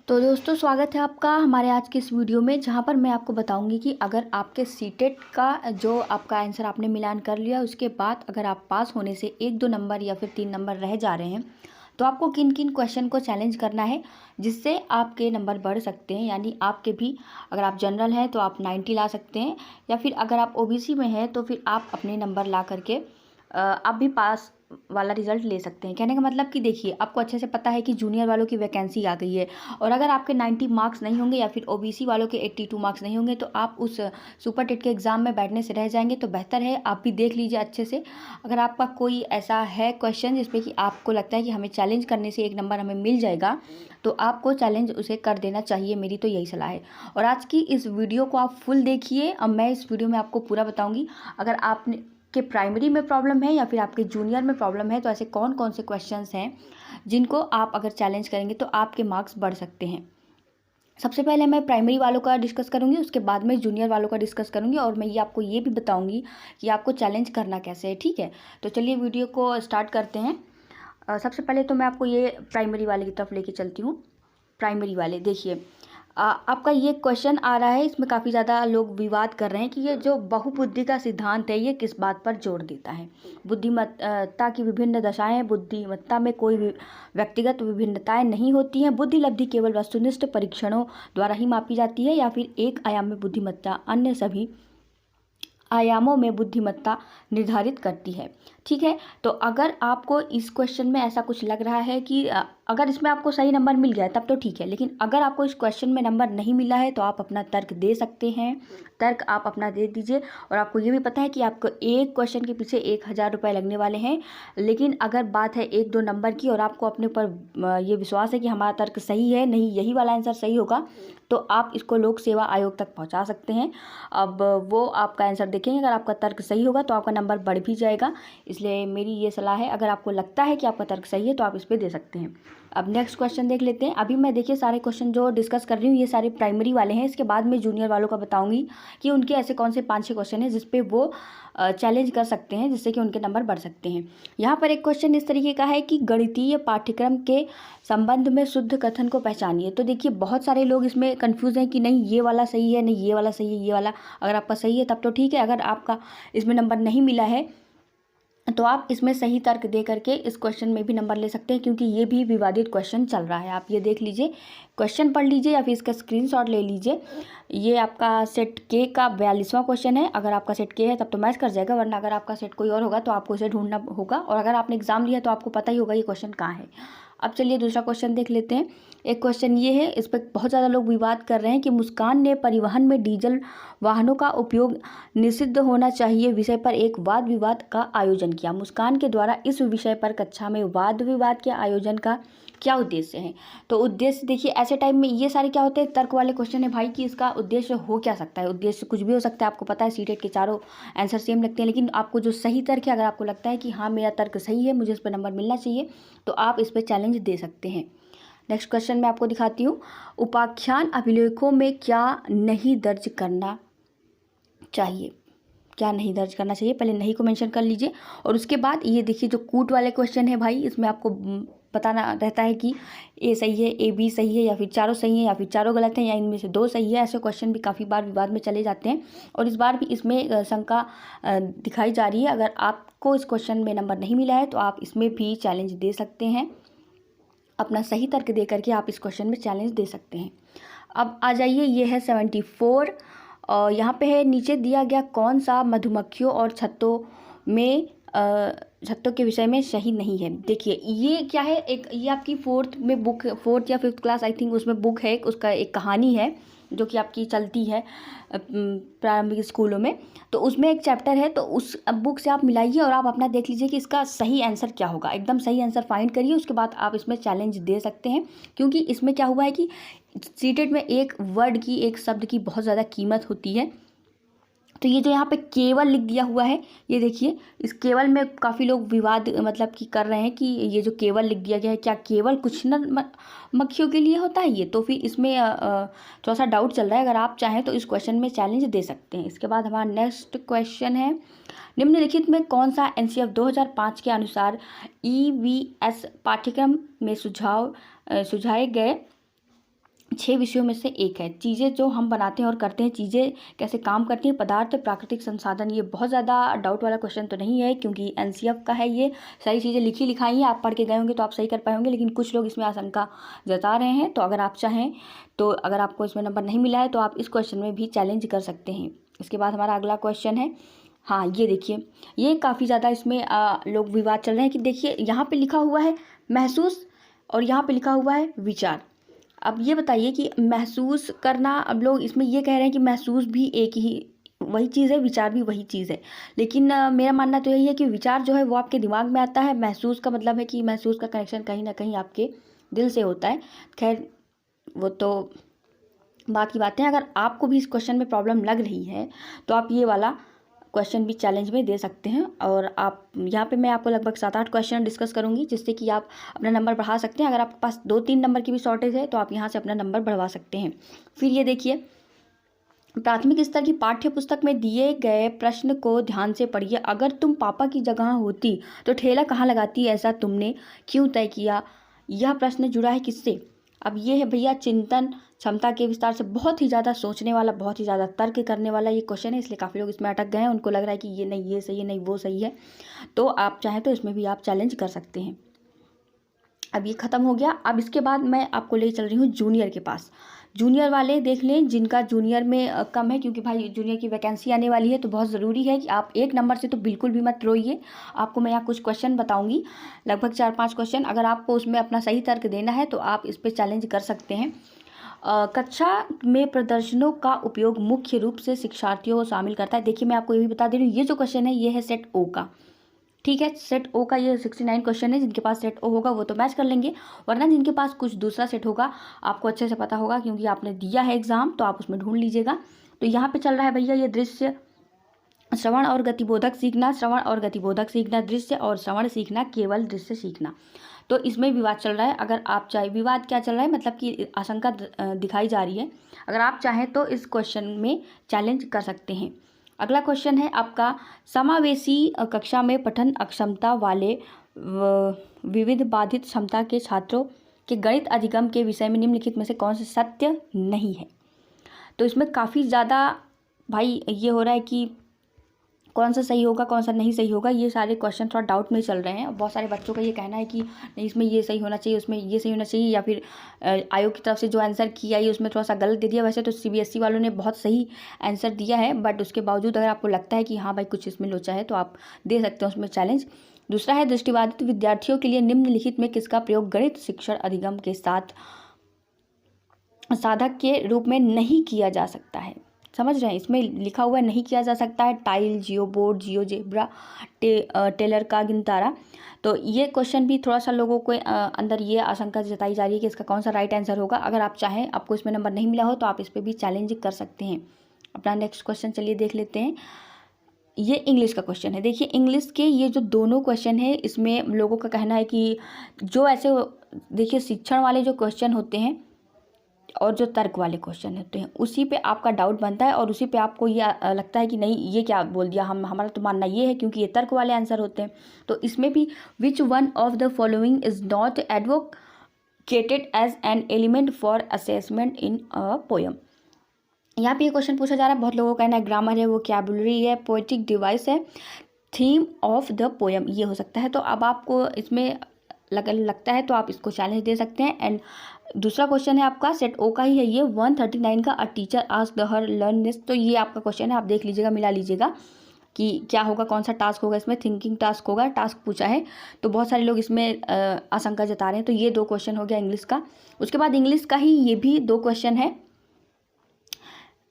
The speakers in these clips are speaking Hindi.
तो दोस्तों स्वागत है आपका हमारे आज के इस वीडियो में, जहां पर मैं आपको बताऊंगी कि अगर आपके सीटेट का जो आपका आंसर आपने मिलान कर लिया, उसके बाद अगर आप पास होने से 1-2 नंबर या फिर 3 नंबर रह जा रहे हैं, तो आपको किन किन क्वेश्चन को चैलेंज करना है जिससे आपके नंबर बढ़ सकते हैं। यानी आपके भी, अगर आप जनरल हैं तो आप 90 ला सकते हैं, या फिर अगर आप ओबीसी में हैं तो फिर आप अपने नंबर ला करके आप भी पास वाला रिजल्ट ले सकते हैं। कहने का मतलब कि देखिए, आपको अच्छे से पता है कि जूनियर वालों की वैकेंसी आ गई है, और अगर आपके 90 मार्क्स नहीं होंगे या फिर ओबीसी वालों के 82 मार्क्स नहीं होंगे तो आप उस सुपर टेट के एग्ज़ाम में बैठने से रह जाएंगे। तो बेहतर है आप भी देख लीजिए अच्छे से। अगर आपका कोई ऐसा है क्वेश्चन जिसमें कि आपको लगता है कि हमें चैलेंज करने से 1 नंबर हमें मिल जाएगा, तो आपको चैलेंज उसे कर देना चाहिए। मेरी तो यही सलाह है। और आज की इस वीडियो को आप फुल देखिए। अब मैं इस वीडियो में आपको पूरा बताऊँगी। अगर आपने के प्राइमरी में प्रॉब्लम है या फिर आपके जूनियर में प्रॉब्लम है, तो ऐसे कौन कौन से क्वेश्चंस हैं जिनको आप अगर चैलेंज करेंगे तो आपके मार्क्स बढ़ सकते हैं। सबसे पहले मैं प्राइमरी वालों का डिस्कस करूंगी, उसके बाद में जूनियर वालों का डिस्कस करूंगी, और मैं ये आपको ये भी बताऊंगी कि आपको चैलेंज करना कैसे है। ठीक है, तो चलिए वीडियो को स्टार्ट करते हैं। सबसे पहले तो मैं आपको ये प्राइमरी वाले की तरफ लेके चलती हूँ। प्राइमरी वाले देखिए, आपका ये क्वेश्चन आ रहा है, इसमें काफ़ी ज़्यादा लोग विवाद कर रहे हैं कि ये जो बहुबुद्धि का सिद्धांत है ये किस बात पर जोर देता है। बुद्धिमत्ता की विभिन्न दशाएं, बुद्धिमत्ता में कोई व्यक्तिगत विभिन्नताएं नहीं होती हैं। बुद्धि लब्धि केवल वस्तुनिष्ठ परीक्षणों द्वारा ही मापी जाती है, या फिर एक आयाम में बुद्धिमत्ता अन्य सभी आयामों में बुद्धिमत्ता निर्धारित करती है। ठीक है, तो अगर आपको इस क्वेश्चन में ऐसा कुछ लग रहा है कि अगर इसमें आपको सही नंबर मिल गया तब तो ठीक है, लेकिन अगर आपको इस क्वेश्चन में नंबर नहीं मिला है तो आप अपना तर्क दे सकते हैं। तर्क आप अपना दे दीजिए। और आपको ये भी पता है कि आपको एक क्वेश्चन के पीछे 1000 रुपये लगने वाले हैं। लेकिन अगर बात है 1-2 नंबर की और आपको अपने ऊपर ये विश्वास है कि हमारा तर्क सही है, नहीं यही वाला आंसर सही होगा, तो आप इसको लोक सेवा आयोग तक पहुंचा सकते हैं। अब वो आपका आंसर देखेंगे, अगर आपका तर्क सही होगा तो आपका नंबर बढ़ भी जाएगा। इसलिए मेरी ये सलाह है, अगर आपको लगता है कि आपका तर्क सही है तो आप इस पर दे सकते हैं। अब नेक्स्ट क्वेश्चन देख लेते हैं। अभी मैं देखिए सारे क्वेश्चन जो डिस्कस कर रही हूँ ये सारे प्राइमरी वाले हैं। इसके बाद में जूनियर वालों का बताऊंगी कि उनके ऐसे कौन से 5-6 क्वेश्चन हैं जिसपे वो चैलेंज कर सकते हैं, जिससे कि उनके नंबर बढ़ सकते हैं। यहाँ पर एक क्वेश्चन इस तरीके का है कि गणितीय पाठ्यक्रम के संबंध में शुद्ध कथन को पहचानिए। तो देखिए, बहुत सारे लोग इसमें कंफ्यूज हैं कि नहीं ये वाला सही है, नहीं ये वाला सही है, ये वाला। अगर आपका सही है तब तो ठीक है, अगर आपका इसमें नंबर नहीं मिला है तो आप इसमें सही तर्क दे करके इस क्वेश्चन में भी नंबर ले सकते हैं, क्योंकि ये भी विवादित क्वेश्चन चल रहा है। आप ये देख लीजिए, क्वेश्चन पढ़ लीजिए या फिर इसका स्क्रीनशॉट ले लीजिए। ये आपका सेट के का 42वां क्वेश्चन है। अगर आपका सेट के है तब तो मैच कर जाएगा, वरना अगर आपका सेट कोई और होगा तो आपको इसे ढूंढना होगा। और अगर आपने एग्जाम लिया तो आपको पता ही होगा ये क्वेश्चन कहाँ है। अब चलिए दूसरा क्वेश्चन देख लेते हैं। एक क्वेश्चन ये है, इस पर बहुत ज़्यादा लोग विवाद कर रहे हैं कि मुस्कान ने परिवहन में डीजल वाहनों का उपयोग निषिद्ध होना चाहिए विषय पर एक वाद विवाद का आयोजन किया। मुस्कान के द्वारा इस विषय पर कक्षा में वाद विवाद के आयोजन का क्या उद्देश्य है? तो उद्देश्य देखिए, ऐसे टाइम में ये सारे क्या होते हैं, तर्क वाले क्वेश्चन है भाई, कि इसका उद्देश्य हो क्या सकता है। उद्देश्य कुछ भी हो सकता है। आपको पता है सीटेट के चारों आंसर सेम लगते हैं, लेकिन आपको जो सही तर्क है, अगर आपको लगता है कि हाँ मेरा तर्क सही है, मुझे इस पर नंबर मिलना चाहिए, तो आप इस पर चैलेंज दे सकते हैं। नेक्स्ट क्वेश्चन मैं आपको दिखाती हूँ। उपाख्यान अभिलेखों में क्या नहीं दर्ज करना चाहिए? क्या नहीं दर्ज करना चाहिए, पहले नहीं को मेंशन कर लीजिए। और उसके बाद ये देखिए जो कूट वाले क्वेश्चन है भाई, इसमें आपको बताना रहता है कि ए सही है, ए बी सही है, या फिर चारों सही है, या फिर चारों गलत हैं, या इनमें से 2 सही है। ऐसे क्वेश्चन भी काफ़ी बार विवाद में चले जाते हैं, और इस बार भी इसमें शंका दिखाई जा रही है। अगर आपको इस क्वेश्चन में नंबर नहीं मिला है तो आप इसमें भी चैलेंज दे सकते हैं। अपना सही तर्क दे करके आप इस क्वेश्चन में चैलेंज दे सकते हैं। अब आ जाइए, ये है 74 और यहाँ पे है नीचे दिया गया कौन सा मधुमक्खियों और छत्तों में छत्तों के विषय में सही नहीं है। देखिए ये क्या है, एक ये आपकी 4th में बुक, 4th या 5th क्लास आई थिंक, उसमें बुक है, उसका एक कहानी है जो कि आपकी चलती है प्रारंभिक स्कूलों में। तो उसमें एक चैप्टर है, तो उस बुक से आप मिलाइए और आप अपना देख लीजिए कि इसका सही आंसर क्या होगा। एकदम सही आंसर फाइंड करिए, उसके बाद आप इसमें चैलेंज दे सकते हैं। क्योंकि इसमें क्या हुआ है कि सीटेट में एक वर्ड की, एक शब्द की बहुत ज़्यादा कीमत होती है। तो ये जो यहाँ पे केवल लिख दिया हुआ है, ये देखिए, इस केवल में काफ़ी लोग विवाद मतलब कि कर रहे हैं कि ये जो केवल लिख दिया गया है, क्या केवल कुछ न मक्खियों के लिए होता है ये? तो फिर इसमें थोड़ा सा डाउट चल रहा है। अगर आप चाहें तो इस क्वेश्चन में चैलेंज दे सकते हैं। इसके बाद हमारा नेक्स्ट क्वेश्चन है, निम्नलिखित में कौन सा एनसीएफ 2005 के अनुसार ईवीएस पाठ्यक्रम में सुझाए गए 6 विषयों में से एक है। चीज़ें जो हम बनाते हैं और करते हैं, चीज़ें कैसे काम करती हैं, पदार्थ, प्राकृतिक संसाधन। ये बहुत ज़्यादा डाउट वाला क्वेश्चन तो नहीं है क्योंकि एनसीईआरटी का है ये। सारी चीज़ें लिखी लिखाई हैं, आप पढ़ के गए होंगे तो आप सही कर पाए होंगे, लेकिन कुछ लोग इसमें आशंका जता रहे हैं। तो अगर आप चाहें तो अगर आपको इसमें नंबर नहीं मिला है तो आप इस क्वेश्चन में भी चैलेंज कर सकते हैं। इसके बाद हमारा अगला क्वेश्चन है, हाँ ये देखिए, ये काफ़ी ज़्यादा इसमें लोग विवाद चल रहे हैं कि देखिए यहाँ पे लिखा हुआ है महसूस और यहाँ पे लिखा हुआ है विचार। अब ये बताइए कि महसूस करना, अब लोग इसमें ये कह रहे हैं कि महसूस भी एक ही वही चीज़ है, विचार भी वही चीज़ है, लेकिन मेरा मानना तो यही है कि विचार जो है वो आपके दिमाग में आता है, महसूस का मतलब है कि महसूस का कनेक्शन कहीं ना कहीं आपके दिल से होता है। खैर वो तो बात की बात है। अगर आपको भी इस क्वेश्चन में प्रॉब्लम लग रही है तो आप ये वाला क्वेश्चन भी चैलेंज में दे सकते हैं। और आप यहाँ पे मैं आपको लगभग 7-8 क्वेश्चन डिस्कस करूँगी जिससे कि आप अपना नंबर बढ़ा सकते हैं। अगर आपके पास 2-3 नंबर की भी शॉर्टेज है तो आप यहाँ से अपना नंबर बढ़वा सकते हैं। फिर ये देखिए, प्राथमिक स्तर की पाठ्य पुस्तक में दिए गए प्रश्न को ध्यान से पढ़िए। अगर तुम पापा की जगह होती तो ठेला कहाँ लगाती, ऐसा तुमने क्यों तय किया। यह प्रश्न जुड़ा है किससे। अब ये है भैया चिंतन क्षमता के विस्तार से, बहुत ही ज़्यादा सोचने वाला, बहुत ही ज़्यादा तर्क करने वाला ये क्वेश्चन है, इसलिए काफ़ी लोग इसमें अटक गए हैं। उनको लग रहा है कि ये नहीं ये सही है, नहीं वो सही है। तो आप चाहें तो इसमें भी आप चैलेंज कर सकते हैं। अब ये ख़त्म हो गया। अब इसके बाद मैं आपको ले चल रही हूँ जूनियर के पास। जूनियर वाले देख लें जिनका जूनियर में कम है, क्योंकि भाई जूनियर की वैकेंसी आने वाली है तो बहुत ज़रूरी है कि आप 1 नंबर से तो बिल्कुल भी मत रोइए। आपको मैं यहाँ कुछ क्वेश्चन बताऊंगी, लगभग 4-5 क्वेश्चन। अगर आपको उसमें अपना सही तर्क देना है तो आप इस पर चैलेंज कर सकते हैं। कक्षा में प्रदर्शनों का उपयोग मुख्य रूप से शिक्षार्थियों को शामिल करता है। देखिए मैं आपको ये भी बता दे रही हूँ, ये जो क्वेश्चन है ये है सेट ओ का, ठीक है। सेट ओ का ये 69 क्वेश्चन है। जिनके पास सेट ओ होगा वो तो मैच कर लेंगे, वरना जिनके पास कुछ दूसरा सेट होगा, आपको अच्छे से पता होगा क्योंकि आपने दिया है एग्जाम, तो आप उसमें ढूंढ लीजिएगा। तो यहाँ पे चल रहा है भैया ये दृश्य श्रवण और गतिबोधक सीखना, श्रवण और गतिबोधक सीखना, दृश्य और श्रवण सीखना, केवल दृश्य सीखना। तो इसमें विवाद चल रहा है। अगर आप चाहे, विवाद क्या चल रहा है मतलब कि आशंका दिखाई जा रही है। अगर आप चाहें तो इस क्वेश्चन में चैलेंज कर सकते हैं। अगला क्वेश्चन है आपका, समावेशी कक्षा में पठन अक्षमता वाले विविध बाधित क्षमता के छात्रों के गणित अधिगम के विषय में निम्नलिखित में से कौन सा सत्य नहीं है। तो इसमें काफ़ी ज़्यादा भाई ये हो रहा है कि कौन सा सही होगा कौन सा नहीं सही होगा। ये सारे क्वेश्चन थोड़ा डाउट में चल रहे हैं। बहुत सारे बच्चों का ये कहना है कि नहीं इसमें ये सही होना चाहिए, उसमें ये सही होना चाहिए, या फिर आयोग की तरफ से जो आंसर किया है उसमें थोड़ा सा गलत दे दिया। वैसे तो सीबीएसई वालों ने बहुत सही आंसर दिया है, बट उसके बावजूद अगर आपको लगता है कि हाँ भाई कुछ इसमें लोचा है तो आप दे सकते हैं उसमें चैलेंज। दूसरा है, दृष्टिबाधित विद्यार्थियों के लिए निम्नलिखित में किसका प्रयोग गणित शिक्षण अधिगम के साथ साधक के रूप में नहीं किया जा सकता है। समझ रहे हैं, इसमें लिखा हुआ नहीं किया जा सकता है। टाइल, जियोबोर्ड, जियोजेब्रा, टेलर का गिनतारा। तो ये क्वेश्चन भी थोड़ा सा लोगों को अंदर ये आशंका जताई जा रही है कि इसका कौन सा राइट आंसर होगा। अगर आप चाहें, आपको इसमें नंबर नहीं मिला हो तो आप इस पर भी चैलेंज कर सकते हैं। अपना नेक्स्ट क्वेश्चन चलिए देख लेते हैं। ये इंग्लिश का क्वेश्चन है। देखिए इंग्लिश के ये जो दोनों क्वेश्चन है इसमें लोगों का कहना है कि जो ऐसे देखिए शिक्षण वाले जो क्वेश्चन होते हैं और जो तर्क वाले क्वेश्चन होते हैं उसी पे आपका डाउट बनता है और उसी पे आपको ये लगता है कि नहीं ये क्या बोल दिया, हमारा तो मानना ये है क्योंकि ये तर्क वाले आंसर होते हैं। तो इसमें भी which one of the following is not advocated as an element for assessment in a poem. यहाँ पे ये क्वेश्चन पूछा जा रहा है, बहुत लोगों का कहना है ग्रामर है, वोकैबुलरी है, पोएटिक डिवाइस है, थीम ऑफ द पोएम ये हो सकता है। तो अब आपको इसमें लगता है तो आप इसको चैलेंज दे सकते हैं। एंड दूसरा क्वेश्चन है आपका सेट ओ का ही है ये, 139 का, a teacher asked her learn this. तो ये आपका क्वेश्चन है, आप देख लीजिएगा, मिला लीजिएगा कि क्या होगा, कौन सा टास्क होगा इसमें। थिंकिंग टास्क होगा, टास्क पूछा है तो बहुत सारे लोग इसमें आशंका जता रहे हैं। तो ये 2 क्वेश्चन हो गया इंग्लिश का। उसके बाद इंग्लिश का ही ये भी 2 क्वेश्चन है।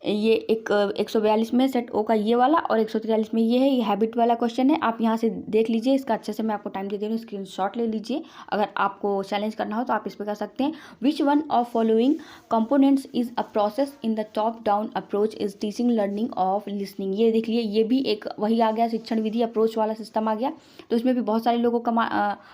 ये 142 में सेट ओ का ये वाला और 143 में ये है, ये हैबिट वाला क्वेश्चन है। आप यहाँ से देख लीजिए, इसका अच्छे से मैं आपको टाइम दे दे रही हूँ, स्क्रीनशॉट ले लीजिए। अगर आपको चैलेंज करना हो तो आप इस पर कर सकते हैं। विच one of following components is a process in the top down approach is teaching learning of listening. ये देख लिए, ये भी एक वही आ गया, शिक्षण विधि अप्रोच वाला सिस्टम आ गया। तो इसमें भी बहुत सारे लोगों का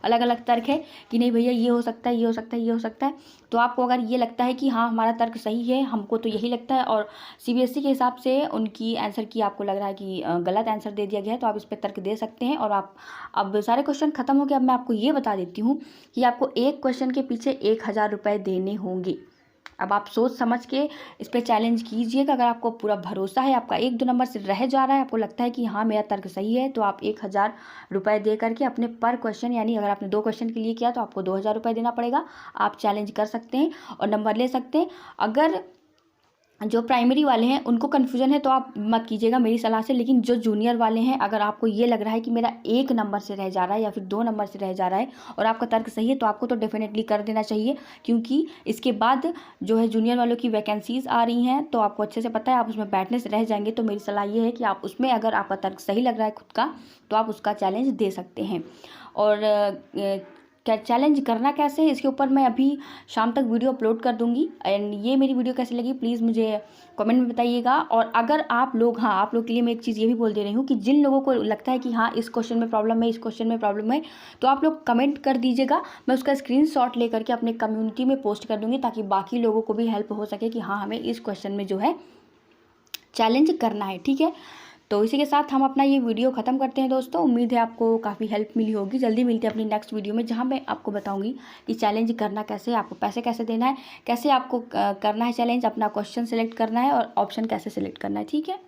अलग अलग तर्क है कि नहीं भैया ये हो सकता है, ये हो सकता है, ये हो सकता है। तो आपको अगर ये लगता है कि हाँ हमारा तर्क सही है, हमको तो यही लगता है, और सीबीएसई के हिसाब से उनकी आंसर की आपको लग रहा है कि गलत आंसर दे दिया गया है, तो आप इस पर तर्क दे सकते हैं। और आप अब सारे क्वेश्चन खत्म हो गए। अब मैं आपको ये बता देती हूँ कि आपको एक क्वेश्चन के पीछे 1000 रुपये देने होंगे। अब आप सोच समझ के इस पर चैलेंज कीजिएगा। अगर आपको पूरा भरोसा है, आपका 1-2 नंबर से रह जा रहा है, आपको लगता है कि हाँ मेरा तर्क सही है, तो आप 1000 रुपये दे करके अपने पर क्वेश्चन, यानी अगर आपने 2 क्वेश्चन के लिए किया तो आपको 2000 रुपये देना पड़ेगा। आप चैलेंज कर सकते हैं और नंबर ले सकते हैं। अगर जो प्राइमरी वाले हैं उनको कन्फ्यूजन है तो आप मत कीजिएगा मेरी सलाह से, लेकिन जो जूनियर वाले हैं, अगर आपको ये लग रहा है कि मेरा 1 नंबर से रह जा रहा है या फिर 2 नंबर से रह जा रहा है और आपका तर्क सही है, तो आपको तो डेफिनेटली कर देना चाहिए, क्योंकि इसके बाद जो है जूनियर वालों की वैकेंसीज़ आ रही हैं, तो आपको अच्छे से पता है आप उसमें बैठने से रह जाएंगे। तो मेरी सलाह ये है कि आप उसमें अगर आपका तर्क सही लग रहा है खुद का, तो आप उसका चैलेंज दे सकते हैं। और क्या चैलेंज करना कैसे है, इसके ऊपर मैं अभी शाम तक वीडियो अपलोड कर दूंगी। एंड ये मेरी वीडियो कैसी लगी प्लीज़ मुझे कमेंट में बताइएगा। और अगर आप लोग, हाँ आप लोग के लिए मैं एक चीज़ ये भी बोल दे रही हूँ कि जिन लोगों को लगता है कि हाँ इस क्वेश्चन में प्रॉब्लम है, इस क्वेश्चन में प्रॉब्लम है, तो आप लोग कमेंट कर दीजिएगा। मैं उसका स्क्रीनशॉट लेकर के अपने कम्युनिटी में पोस्ट कर दूँगी, ताकि बाकी लोगों को भी हेल्प हो सके कि हाँ हमें इस क्वेश्चन में जो है चैलेंज करना है। ठीक है, तो इसी के साथ हम अपना ये वीडियो ख़त्म करते हैं दोस्तों। उम्मीद है आपको काफ़ी हेल्प मिली होगी। जल्दी मिलते हैं अपनी नेक्स्ट वीडियो में, जहां मैं आपको बताऊंगी कि चैलेंज करना कैसे है, आपको पैसे कैसे देना है, कैसे आपको करना है चैलेंज, अपना क्वेश्चन सेलेक्ट करना है और ऑप्शन कैसे सेलेक्ट करना है। ठीक है।